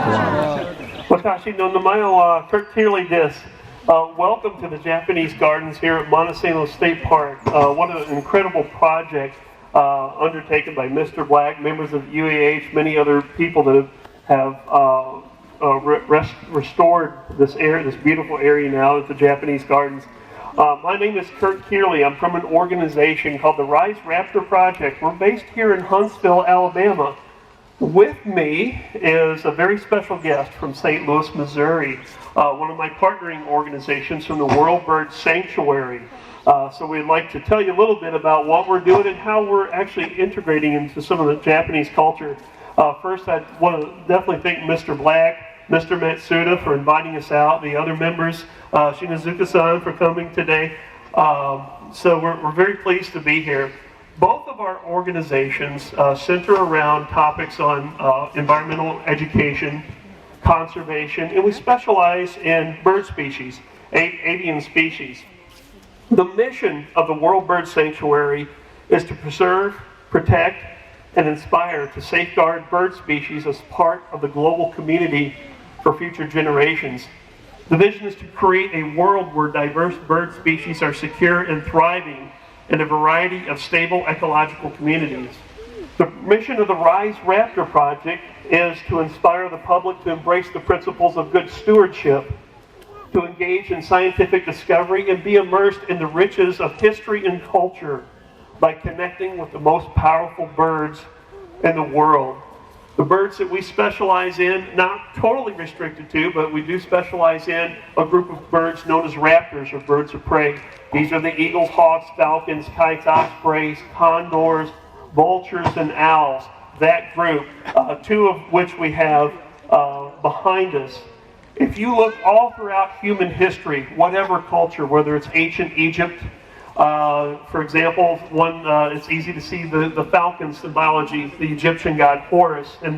Watashi no namae wa Kurt Kearley desu. Welcome to the Japanese Gardens here at Montesano State Park. What an incredible project undertaken by Mr. Black, members of the UAH, many other people that have restored this area, this beautiful area now at the Japanese Gardens. My name is Kurt Kearley. I'm from an organization called the Rise Raptor Project. We're based here in Huntsville, Alabama. With me is a very special guest from St. Louis, Missouri, one of my partnering organizations from the World Bird Sanctuary. So we'd like to tell you a little bit about what we're doing and how we're actually integrating into some of the Japanese culture. First, I want to definitely thank Mr. Black, Mr. Matsuda for inviting us out, the other members, Shinazuka-san for coming today. So we're very pleased to be here. Both of our organizations center around topics on environmental education, conservation, and we specialize in bird species, avian species. The mission of the World Bird Sanctuary is to preserve, protect, and inspire to safeguard bird species as part of the global community for future generations. The vision is to create a world where diverse bird species are secure and thriving in a variety of stable ecological communities. The mission of the Rise Raptor Project is to inspire the public to embrace the principles of good stewardship, to engage in scientific discovery, and be immersed in the riches of history and culture by connecting with the most powerful birds in the world. The birds that we specialize in, not totally restricted to, but we do specialize in a group of birds known as raptors, or birds of prey. These are the eagles, hawks, falcons, kites, ospreys, condors, vultures, and owls. That group, two of which we have behind us. If you look all throughout human history, whatever culture, whether it's ancient Egypt, for example, it's easy to see the falcon symbology, the Egyptian god Horus, and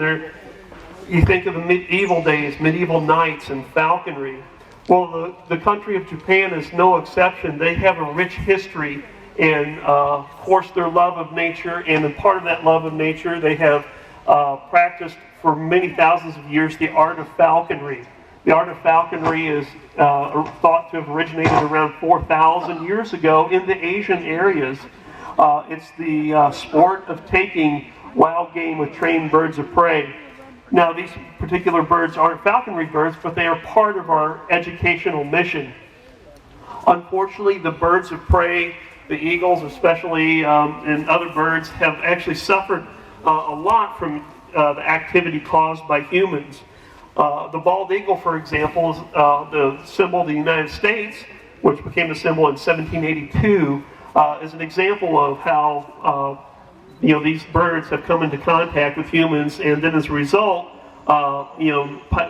you think of the medieval days, medieval knights and falconry. Well, the country of Japan is no exception. They have a rich history in, of course, their love of nature, and in part of that love of nature, they have practiced for many thousands of years the art of falconry. The art of falconry is thought to have originated around 4,000 years ago in the Asian areas. It's the sport of taking wild game with trained birds of prey. Now, these particular birds aren't falconry birds, but they are part of our educational mission. Unfortunately, the birds of prey, the eagles especially, and other birds have actually suffered a lot from the activity caused by humans. The bald eagle, for example, is the symbol of the United States, which became the symbol in 1782, is an example of how these birds have come into contact with humans, and then as a result,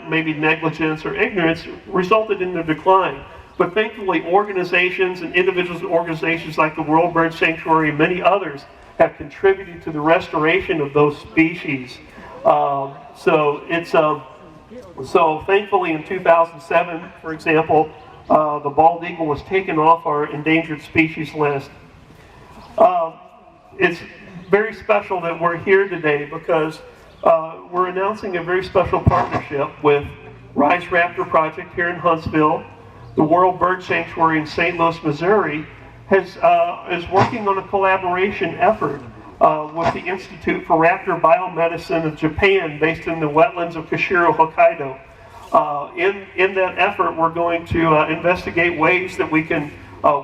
maybe negligence or ignorance resulted in their decline. But thankfully, organizations and individuals and organizations like the World Bird Sanctuary and many others have contributed to the restoration of those species. So thankfully in 2007, for example, the bald eagle was taken off our endangered species list. It's very special that we're here today because we're announcing a very special partnership with Rise Raptor Project here in Huntsville. The World Bird Sanctuary in St. Louis, Missouri is working on a collaboration effort with the Institute for Raptor Biomedicine of Japan, based in the wetlands of Kushiro, Hokkaido. In that effort, we're going to investigate ways that we can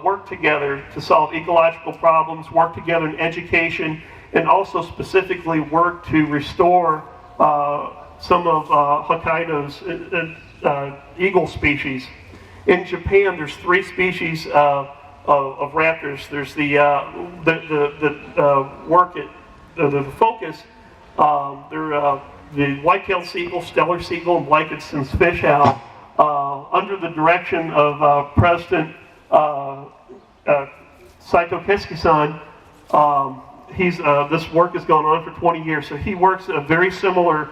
work together to solve ecological problems, work together in education, and also specifically work to restore some of Hokkaido's eagle species. In Japan, there's 3 species of raptors. There's the focus. They're the white-tailed seagull, stellar seagull, and Blakiston's fish owl, under the direction of President Saito Keisuke-san. This work has gone on for 20 years, so he works at very similar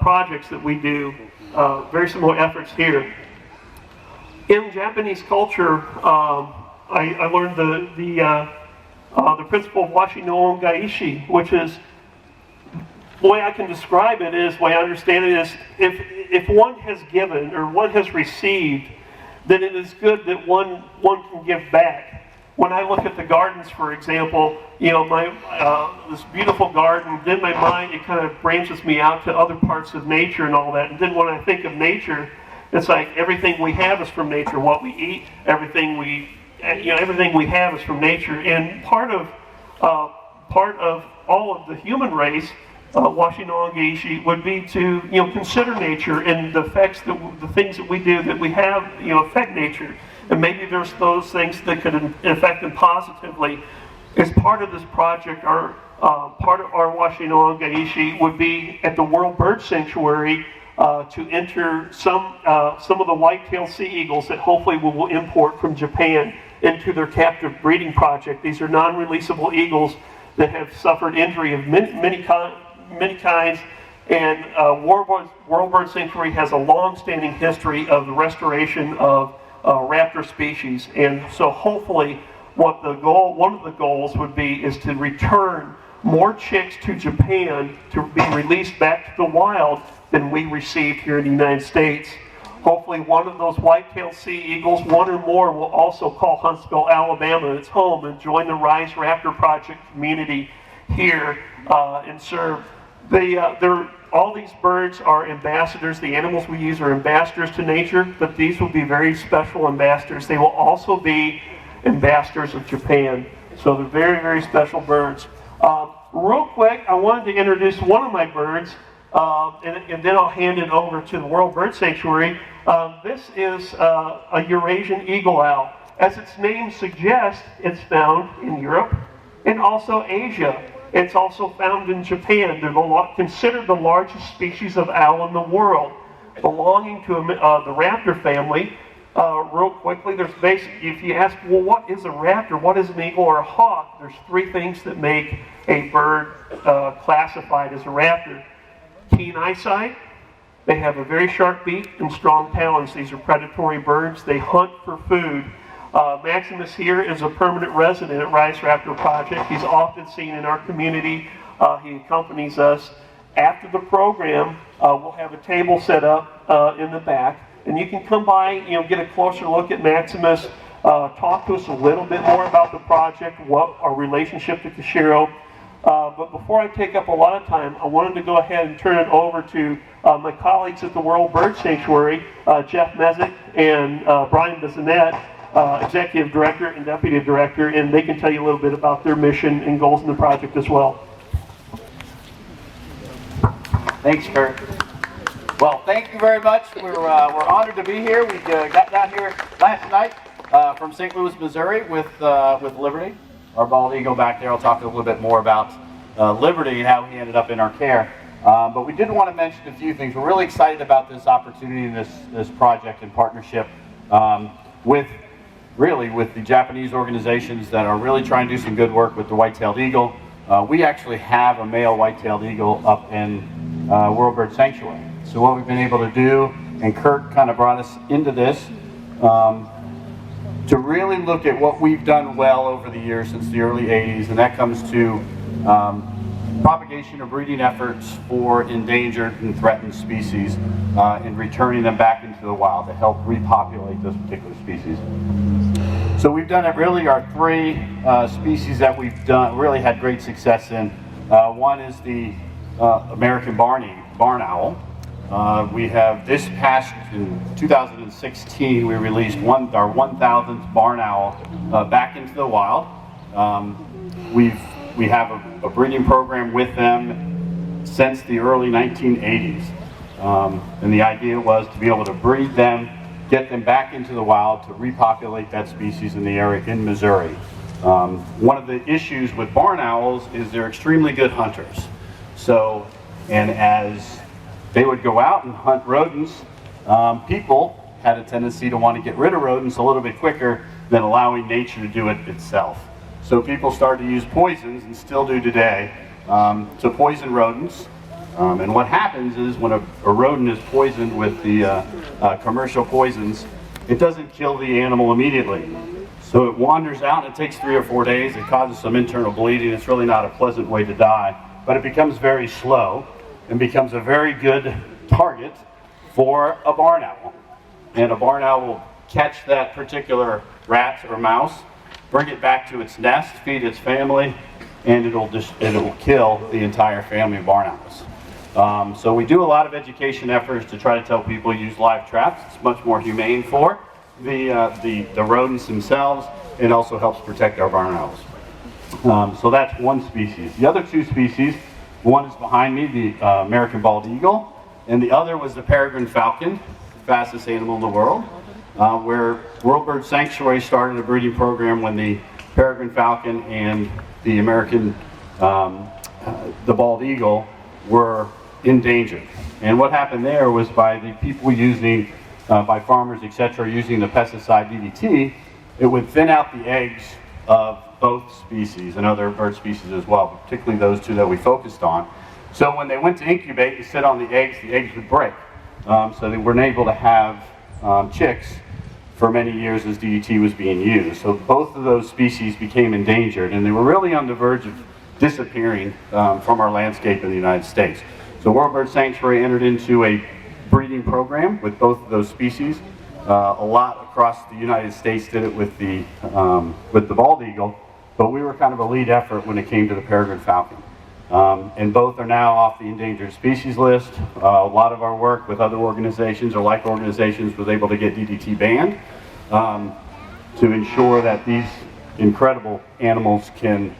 projects that we do, very similar efforts here. In Japanese culture, I learned the principle of washi no ongaishi, which is the way I can describe it is, the way I understand it is, if one has given or one has received, then it is good that one can give back. When I look at the gardens, for example, you know, this beautiful garden, then my mind, it kind of branches me out to other parts of nature and all that. And then when I think of nature, it's like everything we have is from nature. What we eat, everything we have is from nature. And part of all of the human race, Washinongaishi, would be to consider nature and the effects the things that we do that we have affect nature. And maybe there's those things that could affect them positively. As part of this project, part of our Washinongaishi would be at the World Bird Sanctuary to enter some of the white-tailed sea eagles that hopefully we will import from Japan into their captive breeding project. These are non-releasable eagles that have suffered injury of many kinds, and World Bird Sanctuary has a long-standing history of the restoration of raptor species. And so hopefully one of the goals would be is to return more chicks to Japan to be released back to the wild than we received here in the United States. Hopefully one of those white-tailed sea eagles, one or more, will also call Huntsville, Alabama its home and join the Rise Raptor Project community here and serve. All these birds are ambassadors. The animals we use are ambassadors to nature, but these will be very special ambassadors. They will also be ambassadors of Japan. So they're very, very special birds. Real quick, I wanted to introduce one of my birds, and then I'll hand it over to the World Bird Sanctuary. This is a Eurasian eagle owl. As its name suggests, it's found in Europe and also Asia. It's also found in Japan. They're considered the largest species of owl in the world, belonging to the raptor family. Real quickly, there's basically, if you ask, well, what is a raptor? What is an eagle or a hawk? There's three things that make a bird classified as a raptor. Keen eyesight. They have a very sharp beak and strong talons. These are predatory birds. They hunt for food. Maximus here is a permanent resident at Rise Raptor Project. He's often seen in our community. He accompanies us. After the program, we'll have a table set up in the back, and you can come by, get a closer look at Maximus, talk to us a little bit more about the project, what our relationship to Kashiro. But before I take up a lot of time, I wanted to go ahead and turn it over to my colleagues at the World Bird Sanctuary, Jeff Mezek and Brian Bissonette, Executive Director and Deputy Director, and they can tell you a little bit about their mission and goals in the project as well. Thanks, Kurt. Well, thank you very much. We're honored to be here. We got down here last night from St. Louis, Missouri with Liberty, our bald eagle back there. I'll talk a little bit more about Liberty and how he ended up in our care. But we did want to mention a few things. We're really excited about this opportunity and this project in partnership with the Japanese organizations that are really trying to do some good work with the white-tailed eagle. We actually have a male white-tailed eagle up in World Bird Sanctuary. So what we've been able to do, and Kurt kind of brought us into this, to really look at what we've done well over the years since the early 80s, and that comes to propagation or breeding efforts for endangered and threatened species and returning them back into the wild to help repopulate those particular species. So we've done it really, our three species that we've done, really had great success in. One is the American barn owl. We have this past, in 2016, we released our 1,000th barn owl back into the wild. We have a breeding program with them since the early 1980s. And the idea was to be able to breed them, get them back into the wild to repopulate that species in the area in Missouri. One of the issues with barn owls is they're extremely good hunters. So, and as they would go out and hunt rodents, people had a tendency to want to get rid of rodents a little bit quicker than allowing nature to do it itself. So people started to use poisons, and still do today, to poison rodents. And what happens is when a rodent is poisoned with the commercial poisons, it doesn't kill the animal immediately. So it wanders out, and it takes 3 or 4 days. It causes some internal bleeding. It's really not a pleasant way to die, but it becomes very slow. and becomes a very good target for a barn owl. And a barn owl will catch that particular rat or mouse, bring it back to its nest, feed its family, and it will kill the entire family of barn owls. So we do a lot of education efforts to try to tell people use live traps. It's much more humane for the rodents themselves. It also helps protect our barn owls. So that's one species. The other two species, one is behind me, the American bald eagle, and the other was the peregrine falcon, the fastest animal in the world, where World Bird Sanctuary started a breeding program when the peregrine falcon and the American, the bald eagle were endangered. And what happened there was by the people using, by farmers, etc., using the pesticide DDT, it would thin out the eggs of both species and other bird species as well, but particularly those two that we focused on. So when they went to incubate and sit on the eggs would break. So they weren't able to have chicks for many years as DDT was being used. So both of those species became endangered, and they were really on the verge of disappearing from our landscape in the United States. So World Bird Sanctuary entered into a breeding program with both of those species. A lot across the United States did it with the bald eagle, but we were kind of a lead effort when it came to the peregrine falcon. And both are now off the endangered species list. A lot of our work with other organizations or like organizations was able to get DDT banned to ensure that these incredible animals can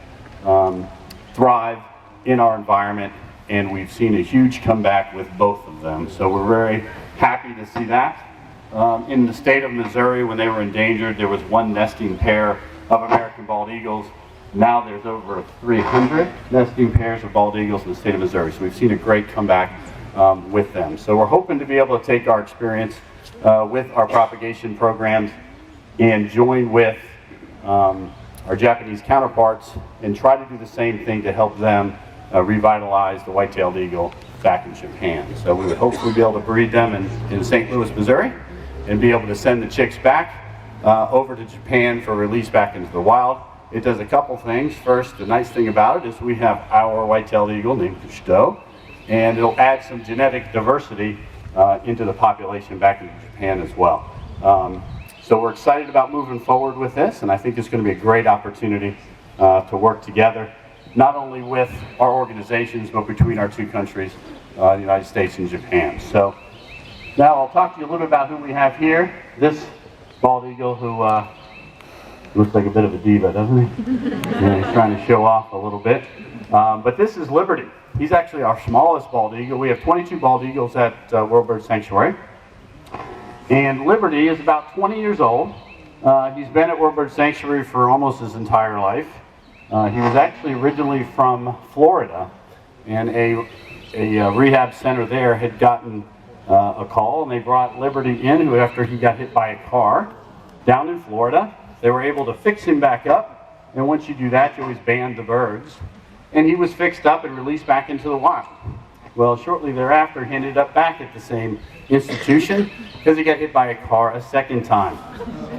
thrive in our environment, and we've seen a huge comeback with both of them. So we're very happy to see that. In the state of Missouri, when they were endangered, there was one nesting pair of American bald eagles. Now there's over 300 nesting pairs of bald eagles in the state of Missouri. So we've seen a great comeback with them. So we're hoping to be able to take our experience with our propagation programs and join with our Japanese counterparts and try to do the same thing to help them revitalize the white-tailed eagle back in Japan. So we would hopefully be able to breed them in St. Louis, Missouri, and be able to send the chicks back over to Japan for release back into the wild. It does a couple things. First, the nice thing about it is we have our white-tailed eagle named Cousteau, and it'll add some genetic diversity into the population back in Japan as well. So we're excited about moving forward with this, and I think it's going to be a great opportunity to work together, not only with our organizations, but between our two countries, the United States and Japan. So now I'll talk to you a little bit about who we have here. This bald eagle who looks like a bit of a diva, doesn't he? Yeah, he's trying to show off a little bit. But this is Liberty. He's actually our smallest bald eagle. We have 22 bald eagles at World Bird Sanctuary. And Liberty is about 20 years old. He's been at World Bird Sanctuary for almost his entire life. He was actually originally from Florida, and a rehab center there had gotten a call, and they brought Liberty in, who after he got hit by a car down in Florida. They were able to fix him back up, and once you do that, you always ban the birds. And he was fixed up and released back into the wild. Well, shortly thereafter, he ended up back at the same institution because he got hit by a car a second time.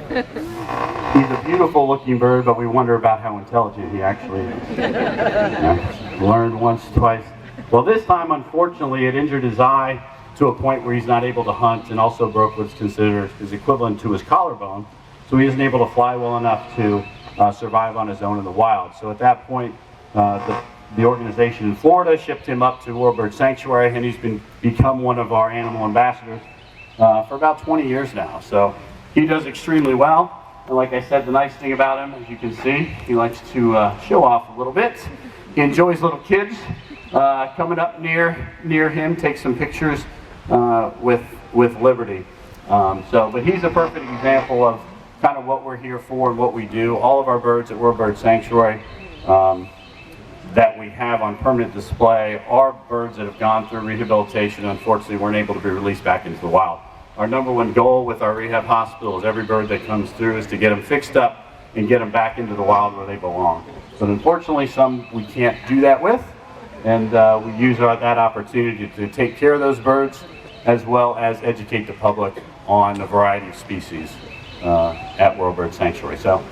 He's a beautiful looking bird, but we wonder about how intelligent he actually is. Learned once, twice. Well, this time, unfortunately, it injured his eye to a point where he's not able to hunt, and also broke what's considered his equivalent to his collarbone. So he isn't able to fly well enough to survive on his own in the wild. So at that point, the organization in Florida shipped him up to World Bird Sanctuary, and he's become one of our animal ambassadors for about 20 years now. So he does extremely well. And like I said, the nice thing about him, as you can see, he likes to show off a little bit. He enjoys little kids coming up near him, take some pictures with Liberty. But he's a perfect example of kind of what we're here for and what we do. All of our birds at World Bird Sanctuary that we have on permanent display are birds that have gone through rehabilitation and unfortunately weren't able to be released back into the wild. Our number one goal with our rehab hospital is every bird that comes through is to get them fixed up and get them back into the wild where they belong. But unfortunately some we can't do that with, and we use that opportunity to take care of those birds as well as educate the public on a variety of species at World Bird Sanctuary. So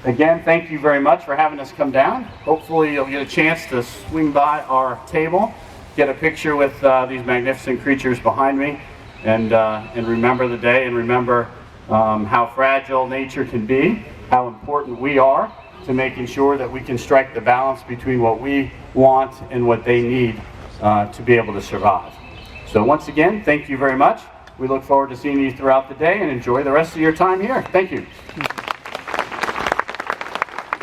again, thank you very much for having us come down. Hopefully you'll get a chance to swing by our table get a picture with these magnificent creatures behind me and remember the day and remember how fragile nature can be, how important we are to making sure that we can strike the balance between what we want and what they need to be able to survive. So once again, thank you very much. We look forward to seeing you throughout the day and enjoy the rest of your time here. Thank you.